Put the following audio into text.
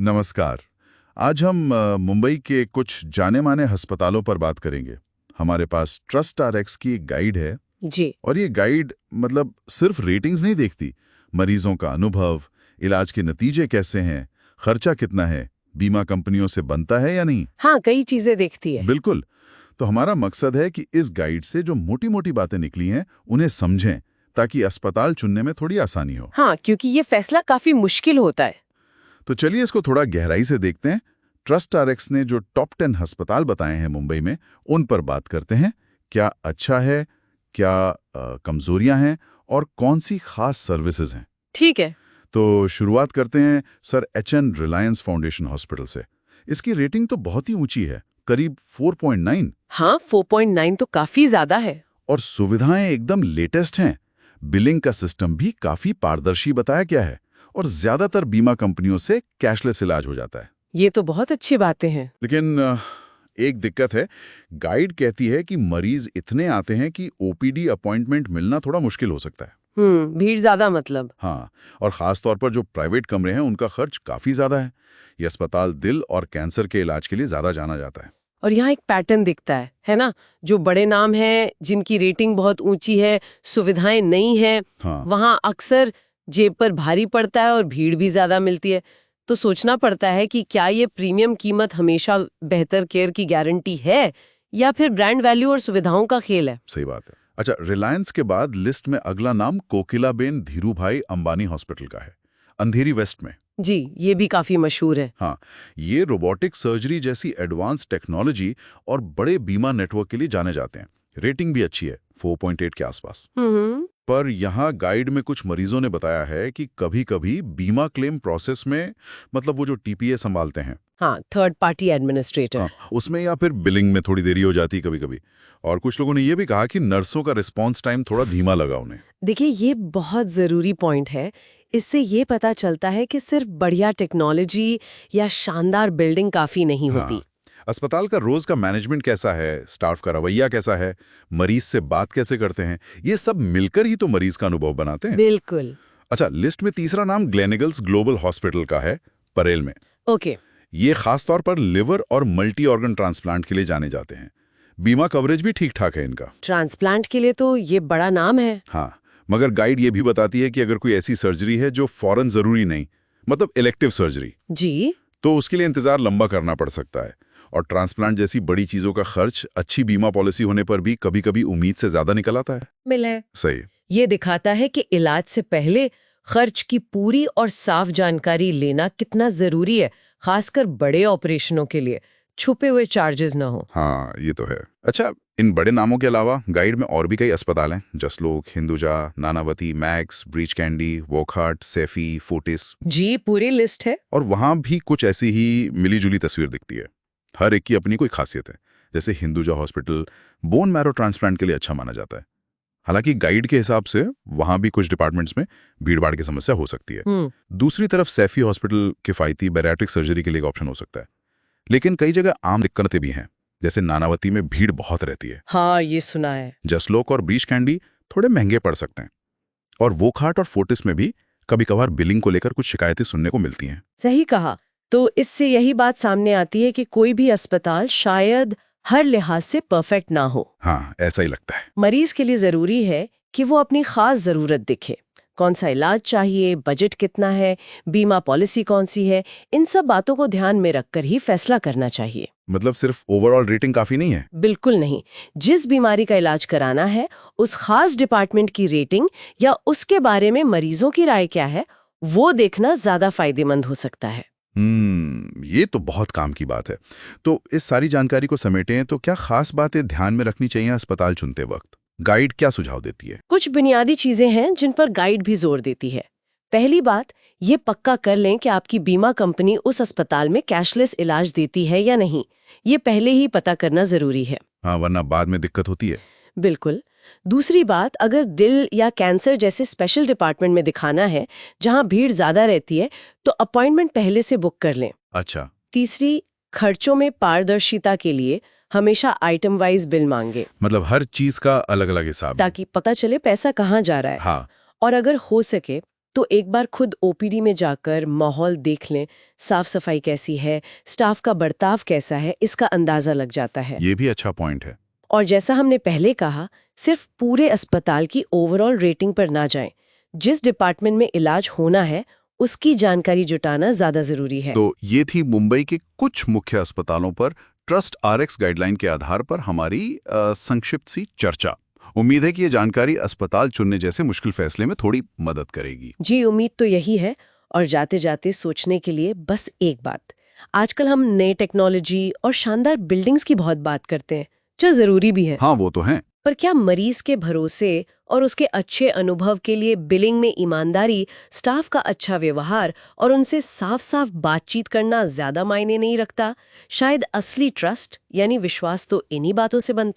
नमस्कार। आज हम मुंबई के कुछ जाने माने अस्पतालों पर बात करेंगे। हमारे पास ट्रस्ट आरएक्स की एक गाइड है जी। और ये गाइड मतलब सिर्फ रेटिंग्स नहीं देखती, मरीजों का अनुभव, इलाज के नतीजे कैसे हैं, खर्चा कितना है, बीमा कंपनियों से बनता है या नहीं। हाँ, कई चीजें देखती है। बिल्कुल। तो हमारा मकसद है कि इस गाइड से जो मोटी-मोटी बातें निकली हैं उन्हें समझें, ताकि अस्पताल चुनने में थोड़ी आसानी हो। हाँ, क्योंकि ये फैसला काफी मुश्किल होता है। तो चलिए इसको थोड़ा गहराई से देखते हैं। ट्रस्ट आरएक्स ने जो टॉप 10 अस्पताल बताए हैं मुंबई में, उन पर बात करते हैं। क्या अच्छा है, क्या कमजोरियां हैं और कौन सी खास सर्विसेज हैं। ठीक है। तो शुरुआत करते हैं sir HN Reliance Foundation Hospital से। इसकी रेटिंग तो बहुत ही ऊंची है, करीब 4.9। हाँ, 4.9 तो काफी ज्यादा है। और सुविधाएं एकदम लेटेस्ट हैं। बिलिंग का सिस्टम भी काफी पारदर्शी बताया गया है और ज्यादातर बीमा कंपनियों से कैशलेस इलाज हो जाता है। ये तो बहुत अच्छी बातें हैं। लेकिन एक दिक्कत है। गाइड कहती है कि मरीज इतने आते हैं कि ओपीडी अपॉइंटमेंट मिलना थोड़ा मुश्किल हो सकता है। भीड़ ज्यादा मतलब। हाँ, और खास तौर पर जो प्राइवेट कमरे हैं उनका खर्च काफी ज्यादा है। ये अस्पताल दिल और कैंसर के इलाज के लिए ज्यादा जाना जाता है। और यहाँ एक पैटर्न दिखता है ना? जो बड़े नाम हैं, जिनकी रेटिंग बहुत ऊंची है, सुविधाएं नहीं है, हाँ, वहाँ अक्सर जेब पर भारी पड़ता है और भीड़ भी ज्यादा मिलती है। तो सोचना पड़ता है कि क्या ये प्रीमियम कीमत हमेशा बेहतर केयर की गारंटी है या फिर ब्रांड वैल्यू और सुविधाओं का खेल है। सही बात है। अच्छा, रिलायंस के बाद लिस्ट में अगला नाम कोकिलाबेन धीरूभाई अंबानी हॉस्पिटल का है, अंधेरी वेस्ट में। जी, ये भी काफी मशहूर है। हाँ, ये रोबोटिक सर्जरी जैसी एडवांस टेक्नोलॉजी और बड़े बीमा नेटवर्क के लिए जाने जाते हैं। रेटिंग भी अच्छी है, 4.8 के आसपास। पर यहाँ गाइड में कुछ मरीजों ने बताया है कि कभी-कभी बीमा क्लेम प्रोसेस में, मतलब वो जो टीपीए संभालते हैं, हाँ, थर्ड पार्टी एडमिनिस्ट्रेटर। हाँ, उसमें या फिर बिलिंग में थोड़ी देरी हो जाती कभी-कभी। और कुछ लोगों ने ये भी कहा कि नर्सों का रिस्पॉन्स टाइम थोड़ा धीमा लगा उन्हें। देखिए, ये बहुत जरूरी पॉइंट है। इससे ये पता चलता है कि सिर्फ बढ़िया टेक्नोलॉजी या शानदार बिल्डिंग काफी नहीं होती। हाँ, अस्पताल का रोज का मैनेजमेंट कैसा है, स्टाफ का रवैया कैसा है, मरीज से बात कैसे करते हैं, ये सब मिलकर ही तो मरीज का अनुभव बनाते हैं। बिल्कुल। अच्छा, लिस्ट में तीसरा नाम ग्लेनेगल्स ग्लोबल हॉस्पिटल का है, परेल में। ओके। ये खास तौर पर लिवर और मल्टी ऑर्गन ट्रांसप्लांट के लिए जाने जाते हैं। बीमा कवरेज भी ठीक ठाक है इनका। ट्रांसप्लांट के लिए तो ये बड़ा नाम है। हाँ, मगर गाइड ये भी बताती है कि अगर कोई ऐसी सर्जरी है जो फौरन जरूरी नहीं, मतलब इलेक्टिव सर्जरी, जी, तो उसके लिए इंतजार लंबा करना पड़ सकता है। और ट्रांसप्लांट जैसी बड़ी चीजों का खर्च अच्छी बीमा पॉलिसी होने पर भी कभी-कभी उम्मीद से ज्यादा निकल आता है। मिले। सही। ये दिखाता है कि इलाज से पहले खर्च की पूरी और साफ जानकारी लेना कितना जरूरी है, खासकर बड़े ऑपरेशनों के लिए छुपे हुए चार्जेस ना हो। हाँ, ये तो है। अच्छा, इन बड़े नामों के अलावा गाइड में और भी कई अस्पताल हैं, जसलोक, हिंदुजा, नानावती, मैक्स, ब्रीच कैंडी, वोकहार्ट, सैफी, फोर्टिस। जी, पूरी लिस्ट है। और वहाँ भी कुछ ऐसी ही मिलीजुली तस्वीर दिखती है। हर एक की अपनी कोई खासियत है। जैसे Hinduja hospital bone marrow transplant के लिए अच्छा माना जाता है। हालांकि गाइड के हिसाब से वहाँ भी कुछ डिपार्टमेंट्स में भीड़-भाड़ की समस्या हो सकती है। दूसरी तरफ सैफी हॉस्पिटल किफायती बैरिएट्रिक सर्जरी के लिए एक ऑप्शन हो सकता है। लेकिन कई जगह आम दिक्कतें भी हैं, जैसे नानावती में भीड़ बहुत रहती है। हाँ, ये सुना है। जसलोक और ब्रीच कैंडी थोड़े महंगे पड़ सकते हैं। और वोकहार्ट और फोर्टिस में भी कभी-कभार बिलिंग को लेकर कुछ शिकायतें सुनने को मिलती हैं। सही कहा। तो इससे यही बात सामने आती है कि कोई भी अस्पताल शायद हर लिहाज से परफेक्ट ना हो। हाँ, ऐसा ही लगता है। मरीज के लिए जरूरी है कि वो अपनी खास जरूरत दिखे, कौन सा इलाज चाहिए, बजट कितना है, बीमा पॉलिसी कौन सी है, इन सब बातों को ध्यान में रखकर ही फैसला करना चाहिए। मतलब सिर्फ ओवरऑल रेटिंग काफी नहीं है? बिल्कुल नहीं। जिस बीमारी का इलाज कराना है, उस खास डिपार्टमेंट की रेटिंग या उसके बारे में मरीजों की राय क्या है, वो देखना ज्यादा फायदेमंद हो सकता है। ये तो बहुत काम की बात है। तो इस सारी जानकारी को समेटें तो क्या खास बातें ध्यान में रखनी चाहिए अस्पताल चुनते वक्त? गाइड क्या सुझाव देती है? कुछ बुनियादी चीजें हैं जिन पर गाइड भी जोर देती है। पहली बात, ये पक्का कर लें कि आपकी बीमा कंपनी उस अस्पताल में कैशलेस इलाज देती है या नहीं। ये पहले ही पता करना जरूरी है। हाँ, वरना बाद में दिक्कत होती है। बिल्कुल। दूसरी बात, अगर दिल या कैंसर जैसे स्पेशल डिपार्टमेंट में दिखाना है जहां भीड़ ज्यादा रहती है, तो अपॉइंटमेंट पहले से बुक कर लें। अच्छा। तीसरी, खर्चों में पारदर्शिता के लिए हमेशा आइटम वाइज बिल मांगे, मतलब हर चीज का अलग अलग हिसाब, ताकि पता चले पैसा कहाँ जा रहा है। हाँ। और अगर हो सके तो एक बार खुद ओपीडी में जाकर माहौल देख लें, साफ सफाई कैसी है, स्टाफ का बर्ताव कैसा है, इसका अंदाजा लग जाता है। ये भी अच्छा पॉइंट है। और जैसा हमने पहले कहा, सिर्फ पूरे अस्पताल की ओवरऑल रेटिंग पर ना जाएं। जिस डिपार्टमेंट में इलाज होना है उसकी जानकारी जुटाना ज्यादा जरूरी है। तो ये थी मुंबई के कुछ मुख्य अस्पतालों पर ट्रस्ट आरएक्स गाइडलाइन के आधार पर हमारी संक्षिप्त सी चर्चा। उम्मीद है कि ये जानकारी अस्पताल चुनने जैसे मुश्किल फैसले में थोड़ी मदद करेगी। जी, उम्मीद तो यही है। और जाते जाते सोचने के लिए बस एक बात, आजकल हम नए टेक्नोलॉजी और शानदार बिल्डिंग्स की बहुत बात करते हैं, जो जरूरी भी है। हाँ, वो तो है। पर क्या मरीज के भरोसे और उसके अच्छे अनुभव के लिए बिलिंग में ईमानदारी, स्टाफ का अच्छा व्यवहार और उनसे साफ साफ बातचीत करना ज्यादा मायने नहीं रखता? शायद असली ट्रस्ट यानी विश्वास तो इन्हीं बातों से बनता है।